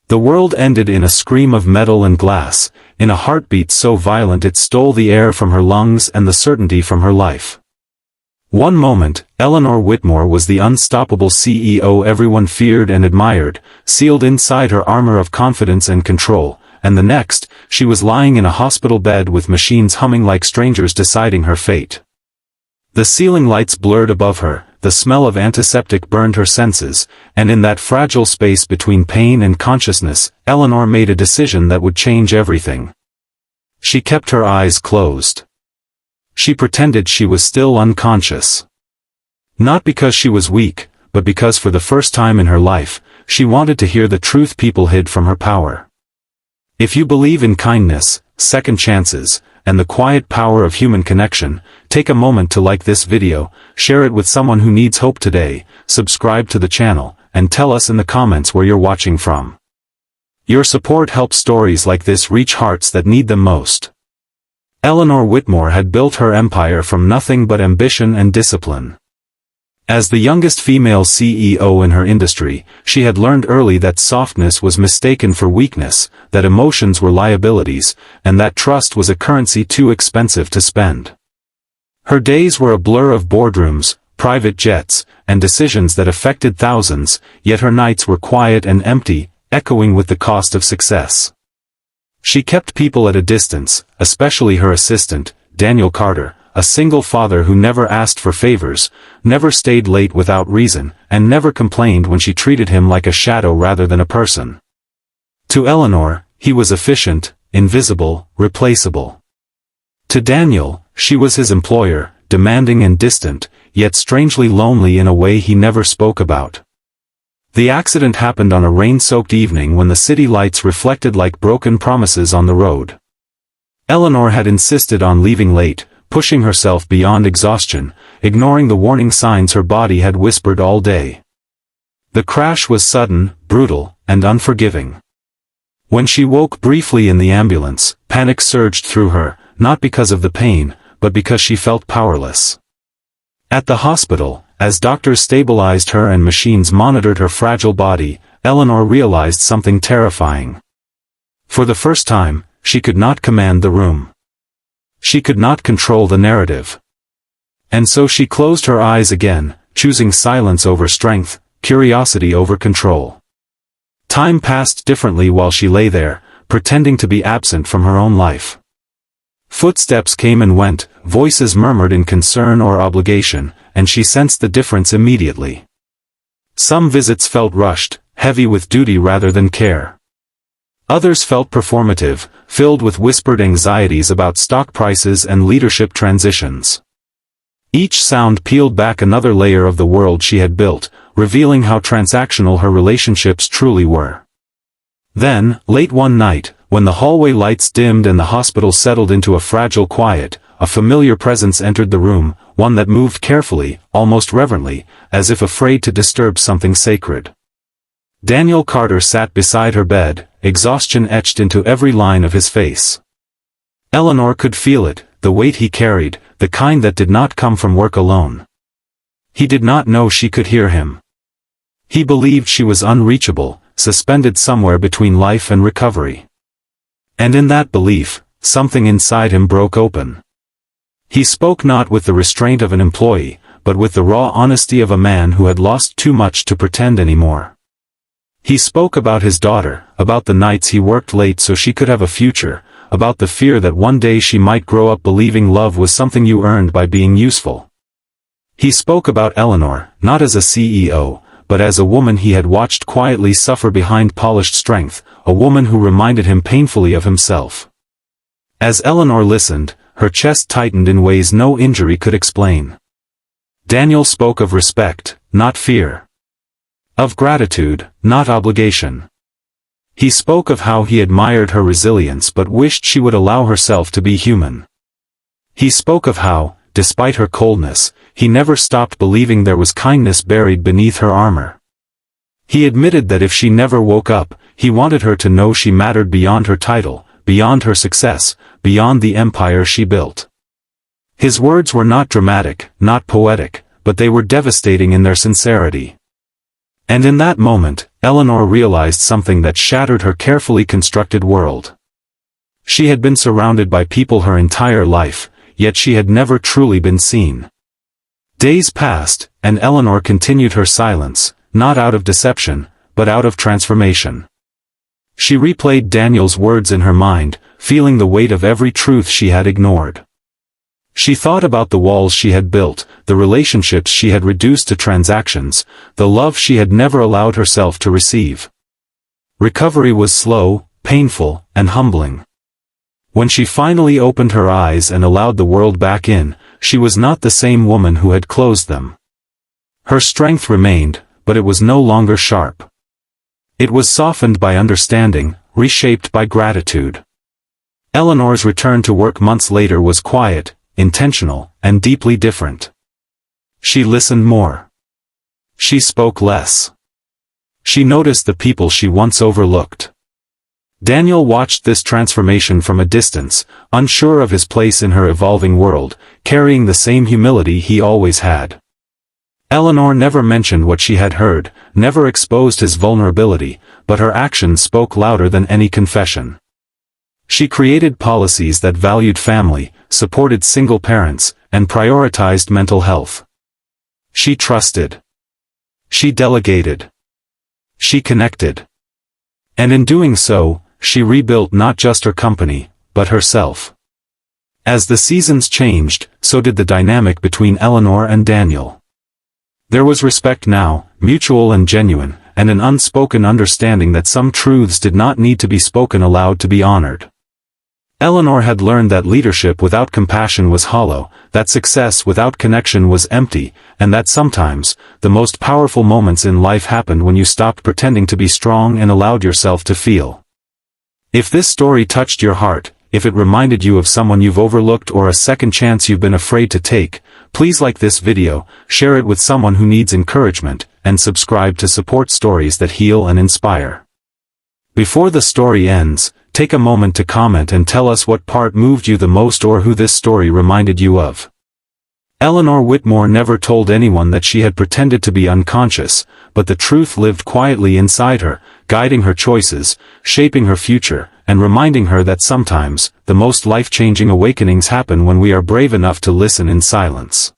The world ended in a scream of metal and glass, in a heartbeat so violent it stole the air from her lungs and the certainty from her life. One moment, Eleanor Whitmore was the unstoppable CEO everyone feared and admired, sealed inside her armor of confidence and control, and the next, she was lying in a hospital bed with machines humming like strangers deciding her fate. The ceiling lights blurred above her, the smell of antiseptic burned her senses, and in that fragile space between pain and consciousness, Eleanor made a decision that would change everything. She kept her eyes closed. She pretended she was still unconscious. Not because she was weak, but because for the first time in her life, she wanted to hear the truth people hid from her power. If you believe in kindness, second chances, and the quiet power of human connection, take a moment to like this video, share it with someone who needs hope today, subscribe to the channel, and tell us in the comments where you're watching from. Your support helps stories like this reach hearts that need them most. Eleanor Whitmore had built her empire from nothing but ambition and discipline. As the youngest female CEO in her industry, she had learned early that softness was mistaken for weakness, that emotions were liabilities, and that trust was a currency too expensive to spend. Her days were a blur of boardrooms, private jets, and decisions that affected thousands, yet her nights were quiet and empty, echoing with the cost of success. She kept people at a distance, especially her assistant, Daniel Carter, a single father who never asked for favors, never stayed late without reason, and never complained when she treated him like a shadow rather than a person. To Eleanor, he was efficient, invisible, replaceable. To Daniel, she was his employer, demanding and distant, yet strangely lonely in a way he never spoke about. The accident happened on a rain-soaked evening when the city lights reflected like broken promises on the road. Eleanor had insisted on leaving late, pushing herself beyond exhaustion, ignoring the warning signs her body had whispered all day. The crash was sudden, brutal, and unforgiving. When she woke briefly in the ambulance, panic surged through her, not because of the pain, but because she felt powerless. At the hospital, as doctors stabilized her and machines monitored her fragile body, Eleanor realized something terrifying. For the first time, she could not command the room. She could not control the narrative. And so she closed her eyes again, choosing silence over strength, curiosity over control. Time passed differently while she lay there, pretending to be absent from her own life. Footsteps came and went, voices murmured in concern or obligation, and she sensed the difference immediately. Some visits felt rushed, heavy with duty rather than care. Others felt performative, filled with whispered anxieties about stock prices and leadership transitions. Each sound peeled back another layer of the world she had built, revealing how transactional her relationships truly were. Then, late one night, when the hallway lights dimmed and the hospital settled into a fragile quiet, a familiar presence entered the room, one that moved carefully, almost reverently, as if afraid to disturb something sacred. Daniel Carter sat beside her bed, exhaustion etched into every line of his face. Eleanor could feel it, the weight he carried, the kind that did not come from work alone. He did not know she could hear him. He believed she was unreachable, suspended somewhere between life and recovery. And in that belief, something inside him broke open. He spoke not with the restraint of an employee, but with the raw honesty of a man who had lost too much to pretend anymore. He spoke about his daughter, about the nights he worked late so she could have a future, about the fear that one day she might grow up believing love was something you earned by being useful. He spoke about Eleanor, not as a CEO, but as a woman he had watched quietly suffer behind polished strength, a woman who reminded him painfully of himself. As Eleanor listened, her chest tightened in ways no injury could explain. Daniel spoke of respect, not fear. Of gratitude, not obligation. He spoke of how he admired her resilience but wished she would allow herself to be human. He spoke of how, despite her coldness, he never stopped believing there was kindness buried beneath her armor. He admitted that if she never woke up, he wanted her to know she mattered beyond her title, beyond her success, beyond the empire she built. His words were not dramatic, not poetic, but they were devastating in their sincerity. And in that moment, Eleanor realized something that shattered her carefully constructed world. She had been surrounded by people her entire life, yet she had never truly been seen. Days passed, and Eleanor continued her silence, not out of deception, but out of transformation. She replayed Daniel's words in her mind, feeling the weight of every truth she had ignored. She thought about the walls she had built, the relationships she had reduced to transactions, the love she had never allowed herself to receive. Recovery was slow, painful, and humbling. When she finally opened her eyes and allowed the world back in, she was not the same woman who had closed them. Her strength remained, but it was no longer sharp. It was softened by understanding, reshaped by gratitude. Eleanor's return to work months later was quiet, intentional, and deeply different. She listened more. She spoke less. She noticed the people she once overlooked. Daniel watched this transformation from a distance, unsure of his place in her evolving world, carrying the same humility he always had. Eleanor never mentioned what she had heard, never exposed his vulnerability, but her actions spoke louder than any confession. She created policies that valued family, supported single parents, and prioritized mental health. She trusted. She delegated. She connected. And in doing so, she rebuilt not just her company, but herself. As the seasons changed, so did the dynamic between Eleanor and Daniel. There was respect now, mutual and genuine, and an unspoken understanding that some truths did not need to be spoken aloud to be honored. Eleanor had learned that leadership without compassion was hollow, that success without connection was empty, and that sometimes, the most powerful moments in life happened when you stopped pretending to be strong and allowed yourself to feel. If this story touched your heart, if it reminded you of someone you've overlooked or a second chance you've been afraid to take, please like this video, share it with someone who needs encouragement, and subscribe to support stories that heal and inspire. Before the story ends, take a moment to comment and tell us what part moved you the most or who this story reminded you of. Eleanor Whitmore never told anyone that she had pretended to be unconscious, but the truth lived quietly inside her, guiding her choices, shaping her future, and reminding her that sometimes, the most life-changing awakenings happen when we are brave enough to listen in silence.